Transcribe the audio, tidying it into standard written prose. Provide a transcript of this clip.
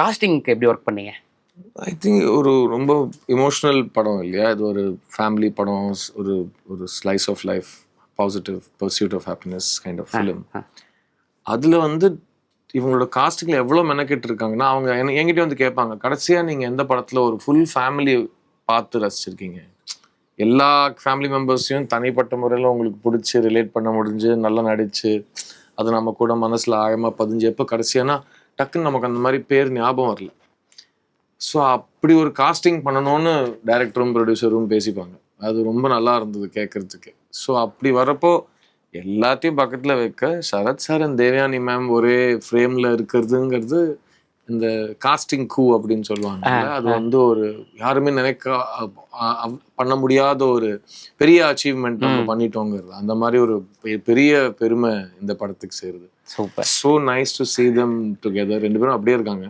காஸ்டிங்க்கு எப்படி ஒர்க் பண்ணீங்க? I think ஒரு ரொம்ப எமோஷ்னல் படம் இல்லையா, இது ஒரு ஃபேமிலி படம், ஒரு ஒரு slice of life, positive pursuit of happiness kind of film. அதில் வந்து இவங்களோட காஸ்டிங்கில் எவ்வளோ மெனக்கெட்டு இருக்காங்கன்னா, அவங்க என்கிட்ட வந்து கேட்பாங்க, கடைசியாக நீங்கள் எந்த படத்தில் ஒரு ஃபுல் ஃபேமிலி பார்த்து ரசிச்சிருக்கீங்க, எல்லா ஃபேமிலி மெம்பர்ஸையும் தனிப்பட்ட முறையில் உங்களுக்கு பிடிச்சி ரிலேட் பண்ண முடிஞ்சு நல்லா நடிச்சு அது நம்ம கூட மனசில் ஆழமாக பதிஞ்சு எப்போ கடைசியானா டக்குன்னு நமக்கு அந்த மாதிரி பேர் ஞாபகம் வரல. ஸோ அப்படி ஒரு காஸ்டிங் பண்ணணும்னு டைரக்டரும் ப்ரொடியூசரும் பேசிப்பாங்க. அது ரொம்ப நல்லா இருந்தது கேட்கறதுக்கு. ஸோ அப்படி வரப்போ எல்லாத்தையும் பக்கத்தில் வைக்க Sarath sir and Devayani ma'am ஒரே ஃப்ரேமில் இருக்கிறதுங்கிறது இந்த காஸ்டிங் கூ அப்படின்னு சொல்லுவாங்க. அது வந்து ஒரு யாருமே பண்ண முடியாத ஒரு பெரிய அச்சீவ்மெண்ட் நம்ம பண்ணிட்டோங்கிறது. அந்த மாதிரி ஒரு பெரிய பெருமை இந்த படத்துக்கு சேருது. Super. So nice to see them together. 2 பேரும் அப்படியே இருக்காங்க.